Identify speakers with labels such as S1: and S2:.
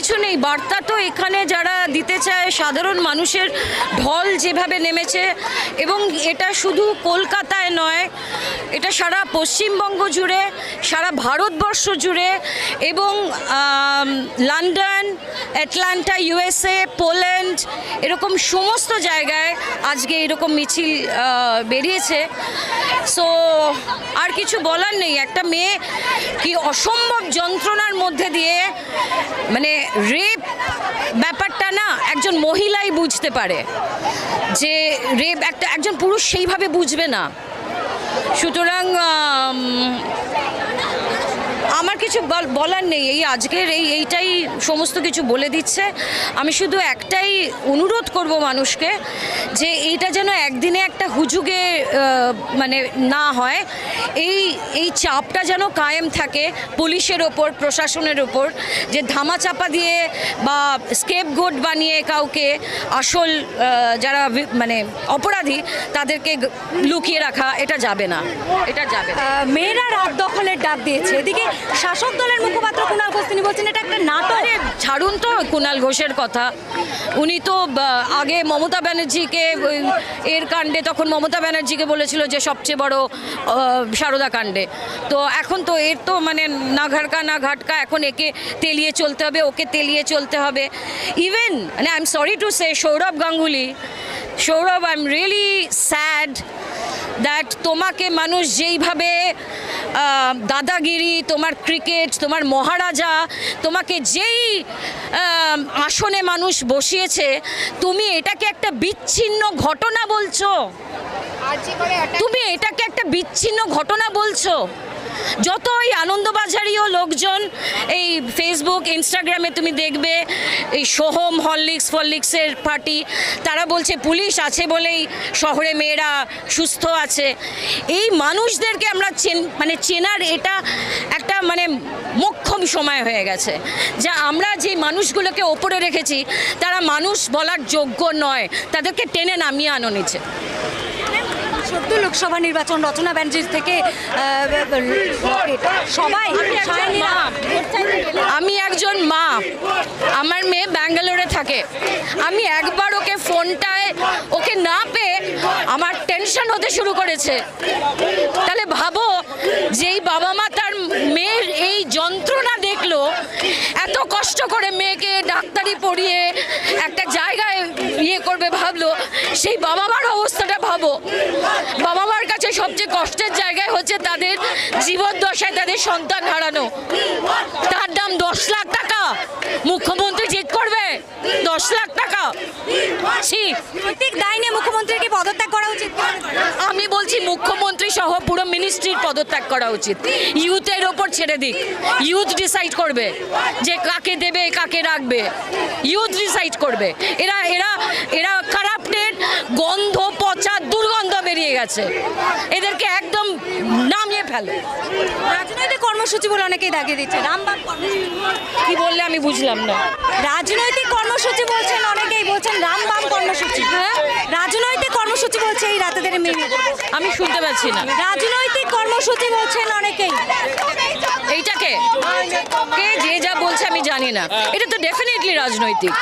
S1: কিছু নেই, বার্তা তো এখানে যারা দিতে চায় সাধারণ মানুষের ঢল যেভাবে নেমেছে, এবং এটা শুধু কলকাতায় নয়, এটা সারা পশ্চিমবঙ্গ জুড়ে, সারা ভারতবর্ষ জুড়ে, এবং লন্ডন, অ্যাটলান্টা, USA, পোল্যান্ড, এরকম সমস্ত জায়গায় আজকে এরকম মিছিল বেরিয়েছে। সো আর কিছু বলার নেই। একটা মেয়ে কি অসম্ভব যন্ত্রণার মধ্যে দিয়ে, মানে রেপ ব্যাপারটা না একজন মহিলাই বুঝতে পারে, যে রেপ একজন পুরুষ সেইভাবে বুঝবে না। সুতরাং আমার কিছু বলার নেই। এই আজকের এইটাই সমস্ত কিছু বলে দিচ্ছে। আমি শুধু একটাই অনুরোধ করব মানুষকে, যে এইটা যেন একদিনে একটা হুজুগে মানে না হয়। এই চাপটা যেন কায়েম থাকে পুলিশের ওপর, প্রশাসনের ওপর, যে ধামাচাপা দিয়ে বা স্কেপগোট বানিয়ে কাউকে আসল যারা মানে অপরাধী তাদেরকে লুকিয়ে রাখা, এটা যাবে না, এটা যাবে না।
S2: মেয়েরা রাত দখলের ডাক দিয়েছে, এদিকে শাসক দলের মুখপাত্র কুণাল ঘোষ তিনি বলছেন এটা একটা নাটক।
S1: ছাড়ুন তো কুণাল ঘোষের কথা। উনি তো আগে মমতা ব্যানার্জিকে এর কাণ্ডে, তখন মমতা ব্যানার্জিকে বলেছিল যে সবচেয়ে বড় সারদা কাণ্ডে। তো এখন তো এর তো মানে না ঘাটকা না ঘাটকা, এখন একে তেলিয়ে চলতে হবে, ওকে তেলিয়ে চলতে হবে। ইভেন মানে I am sorry to say Sourav Ganguly, Sourav, I am really sad that তোমাকে মানুষ যেইভাবে দাদাগিরি, তোমার ক্রিকেট, তোমার মহারাজা, তোমাকে যেই আসনে মানুষ বসিয়েছে, তুমি এটাকে একটা বিচ্ছিন্ন ঘটনা বলছো। তুমি এটাকে একটা বিচ্ছিন্ন ঘটনা বলছো। যত ওই আনন্দবাজারিও লোকজন এই ফেসবুক, ইনস্টাগ্রামে তুমি দেখবে এই সোহম, হরলিক্সের পার্টি, তারা বলছে পুলিশ আছে বলেই শহরে মেয়েরা সুস্থ আছে। এই মানুষদেরকে আমরা মানে চেনার এটা একটা মানে মোক্ষম সময় হয়ে গেছে, যা আমরা যে মানুষগুলোকে ওপরে রেখেছি তারা মানুষ বলার যোগ্য নয়, তাদেরকে টেনে নামিয়ে আনো নিচে।
S2: সদ্য লোকসভা নির্বাচন, রচনা ব্যানার্জির থেকে সবাই,
S1: আমি একজন মা, আমার মেয়ে ব্যাঙ্গালোরে থাকে, আমি একবার ওকে ফোনটায় ওকে না পেয়ে আমার টেনশন হতে শুরু করেছে। তাহলে ভাবো, যেই বাবা মা তার মেয়ের এই যন্ত্রণা দেখলো, এত কষ্ট করে মেয়েকে ডাক্তারি পড়িয়ে একটা জায়গায় ইয়ে করবে ভাবলো, সেই বাবা মার অবস্থাটা ভাবো। বাবা মার কাছে সবচেয়ে কষ্টের জায়গায় হচ্ছে তাদের জীবদ্দশায় তাদের সন্তান হারানো। তার দাম 10 লাখ টাকা। মুখ্যমন্ত্রী জিত করবে 10 লাখ টাকা।
S2: নৈতিক দায় নিয়ে মুখ্যমন্ত্রীকে পদত্যাগ করা উচিত।
S1: আমি বলছি মুখ্যমন্ত্রী সহ পুরো মিনিস্ট্রির পদত্যাগ করা উচিত। ইউথের ওপর ছেড়ে দিক, ইউথ ডিসাইড করবে যে কাকে দেবে কাকে রাখবে, ইউথ ডিসাইড করবে। এরা এরা এরা কারাপ্টেড, গন্ধ, পচা, দুর্গন্ধ বেরিয়ে গেছে, এদেরকে একদম নামিয়ে ফেলো।
S2: রাজনৈতিক কর্মসূচি বলে অনেকেই দাগিয়ে দিচ্ছে, রামবাম
S1: কি বললে আমি বুঝলাম না।
S2: রাজনৈতিক কর্মসূচি বলছেন অনেকেই, বলছেন রামবাম কর্মসূচি। হ্যাঁ, রাজনৈতিক কর্মসূচি বলছে এই রাতে দেরে মেয়ে,
S1: আমি শুনতে পাচ্ছি না।
S2: রাজনৈতিক কর্মসূচি বলছেন অনেকেই।
S1: এইটাকে কে যে যা বলছে আমি জানি না, এটা তো ডেফিনেটলি রাজনৈতিক।